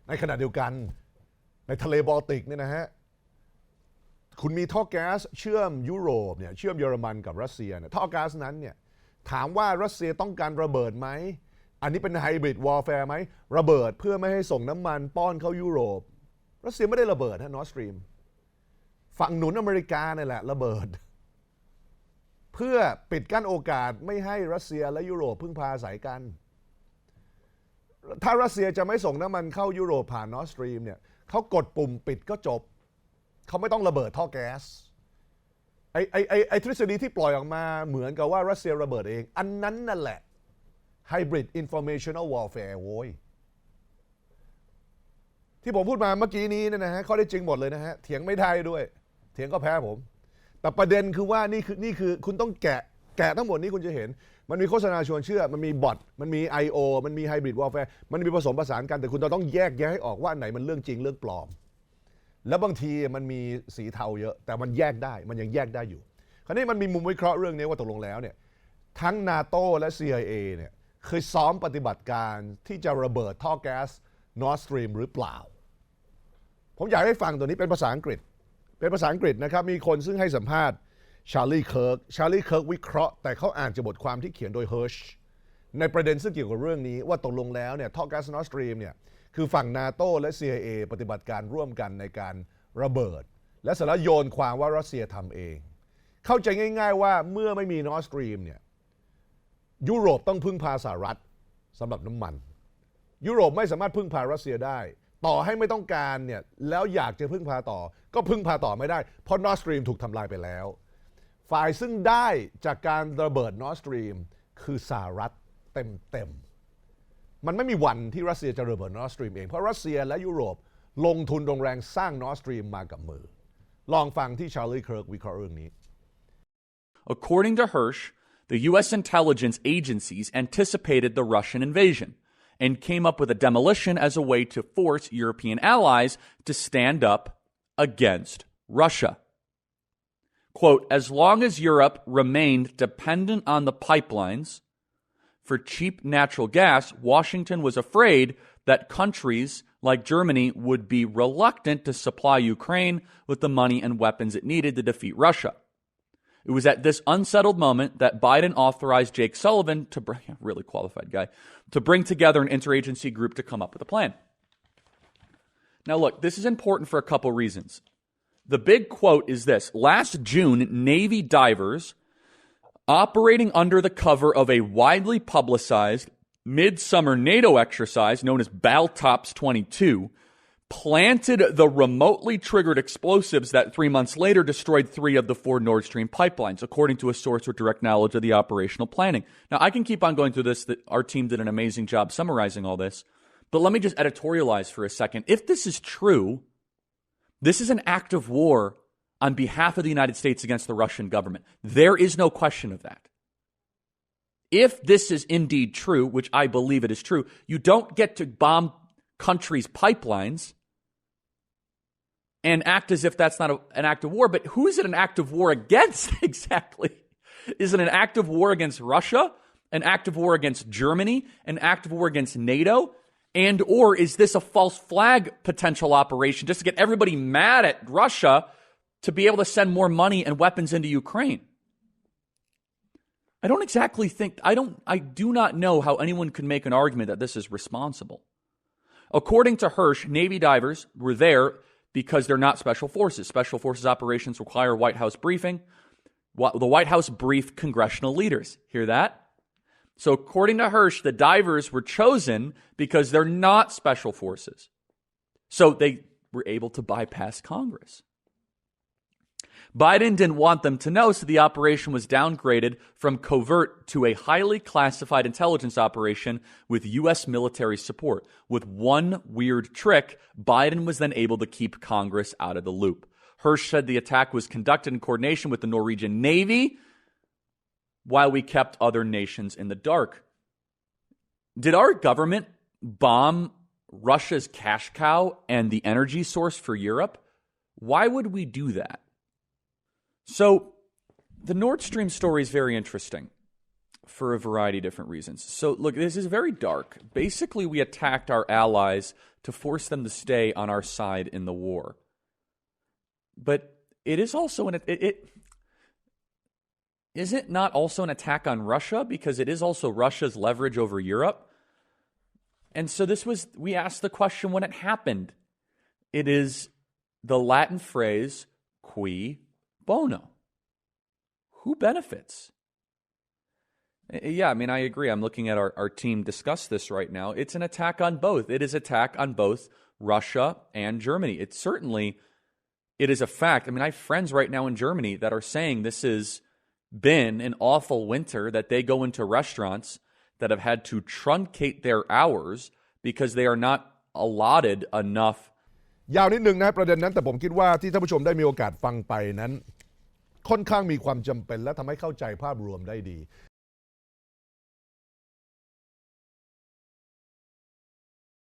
ในขณะเดียวกันในทะเลบอลติกเนี่ยนะฮะคุณมีท่อแก๊สเชื่อมยุโรปเนี่ยเชื่อมเยอรมันกับรัสเซียเนี่ยท่อแก๊สนั้นเนี่ยถามว่ารัสเซียต้องการระเบิดไหมอันนี้เป็นไฮบริดวอร์แฟร์ไหมระเบิดเพื่อไม่ให้ส่งน้ำมันป้อนเข้ายุโรปรัสเซียไม่ได้ระเบิดฮะนอร์ดสตรีมฝั่งหนุนอเมริกาเนี่ยแหละระเบิดเพื่อปิดกั้นโอกาสไม่ให้รัสเซียและยุโรปพึ่งพาอาศัยกันถ้ารัสเซียจะไม่ส่งน้ำมันเข้ายุโรปผ่านนอร์ดสตรีมเนี่ยเขากดปุ่มปิดก็จบเขาไม่ต้องระเบิดท่อแก๊สไอ้ทฤษฎีที่ปล่อยออกมาเหมือนกับว่ารัสเซียระเบิดเองอันนั้นนั่นแหละไฮบริดอินฟอร์เมชันแนลวอร์แฟร์โว้ยที่ผมพูดมาเมื่อกี้นี้นะฮะข้อได้จริงหมดเลยนะฮะเถียงไม่ได้ด้วยเถียงก็แพ้ผมแต่ประเด็นคือว่านี่คือคุณต้องแกะทั้งหมดนี้คุณจะเห็นมันมีโฆษณาชวนเชื่อมันมีบอทมันมี I.O. มันมีไฮบริดวอร์แฟร์มันมีผสมผสานกันแต่คุณต้องแยกแยะให้ออกว่าไหนมันเรื่องจริงเรื่องปลอมแล้วบางทีมันมีสีเทาเยอะแต่มันแยกได้มันยังแยกได้อยู่คราวนี้มันมีมุมวิเคราะห์เรื่องนี้ว่าตกลงแล้วเนี่ยทั้ง NATO และ CIA เนี่ยเคยซ้อมปฏิบัติการที่จะระเบิดท่อแก๊ส Nord Stream หรือเปล่าผมอยากให้ฟังตัวนี้เป็นภาษาอังกฤษนะครับมีคนซึ่งให้สัมภาษณ์ชาร์ลีย์เคิร์กวิเคราะห์แต่เขาอ่านจากบทความที่เขียนโดยเฮิร์ชในประเด็นซึ่งเกี่ยวกับเรื่องนี้ว่าตกลงแล้วเนี่ยท่อแก๊ส Nord Stream เนี่ยคือฝั่ง NATO และ CIA ปฏิบัติการร่วมกันในการระเบิดและเสร็จแล้วโยนความว่ารัสเซียทำเองเข้าใจง่ายๆว่าเมื่อไม่มี Nord Stream เนี่ยยุโรปต้องพึ่งพาสหรัฐสำหรับน้ำมันยุโรปไม่สามารถพึ่งพารัสเซียได้ต่อให้ไม่ต้องการเนี่ยแล้วอยากจะพึ่งพาต่อก็พึ่งพาต่อไม่ได้เพราะ Nord Stream ถูกทำลายไปแล้วฝ่ายซึ่งได้จากการระเบิด Nord Stream คือสหรัฐเต็มมันไม่มีวันที่รัสเซียจะระเบิด Nord Stream เองเพราะรัสเซียและยุโรปลงทุนลงแรงสร้าง Nord Stream มากับมือลองฟังที่ชาร์ลีย์เคิร์กวิเคราะห์เรื่องนี้ According to Hirsch, the U.S. intelligence agencies anticipated the Russian invasion and came up with a demolition as a way to force European allies to stand up against Russia. Quote, as long as Europe remained dependent on the pipelines for cheap natural gas, Washington was afraid that countries like Germany would be reluctant to supply Ukraine with the money and weapons it needed to defeat Russia. It was at this unsettled moment that Biden authorized Jake Sullivan, really qualified guy, to bring together an interagency group to come up with a plan. Now look, this is important for a couple reasons. The big quote is this. Last June, Navy divers operating under the cover of a widely publicized midsummer NATO exercise known as Baltops 22 planted the remotely triggered explosives that 3 months later destroyed 3 of the 4 Nord Stream pipelines, according to a source with direct knowledge of the operational planning. Now, I can keep on going through this. Our team did an amazing job summarizing all this. But let me just editorialize for a second. If this is true, this is an act of war on behalf of the United States against the Russian government. There is no question of that. If this is indeed true, which I believe it is true, you don't get to bomb countries' pipelines and act as if that's not an act of war. But who is it an act of war against exactly? Is it an act of war against Russia? An act of war against Germany? An act of war against NATO? And or is this a false flag potential operation just to get everybody mad at Russia to be able to send more money and weapons into Ukraine? I don't exactly think, I do not know how anyone could make an argument that this is responsible. According to Hirsch, Navy divers were there because they're not special forces. Special forces operations require White House briefing. The White House briefed congressional leaders. Hear that? So according to Hirsch, the divers were chosen because they're not special forces. So they were able to bypass Congress. Biden didn't want them to know, so the operation was downgraded from covert to a highly classified intelligence operation with U.S. military support. With one weird trick, Biden was then able to keep Congress out of the loop. Hirsch said the attack was conducted in coordination with the Norwegian Navy, while we kept other nations in the dark. Did our government bomb Russia's cash cow and the energy source for Europe? Why would we do that? So, the Nord Stream story is very interesting. for a variety of different reasons. So, look, this is very dark. Basically, we attacked our allies to force them to stay on our side in the war. But it is also is it not also an attack on Russia? Because it is also Russia's leverage over Europe. And so we asked the question when it happened. It is the Latin phrase, cui bono? Who benefits? Yeah, I mean, I agree. I'm looking at our team discuss this right now. It's an attack on both. It is an attack on both Russia and Germany. It is a fact. I mean, I have friends right now in Germany that are saying this has been an awful winter, that they go into restaurants that have had to truncate their hours because they are not allotted enough. ยาวนิดนึงนะประเด็นนั้นแต่ผมคิดว่าที่ท่านผู้ชมได้มีโอกาสฟังไปนั้นค่อนข้างมีความจำเป็นและทำให้เข้าใจภาพรวมได้ดี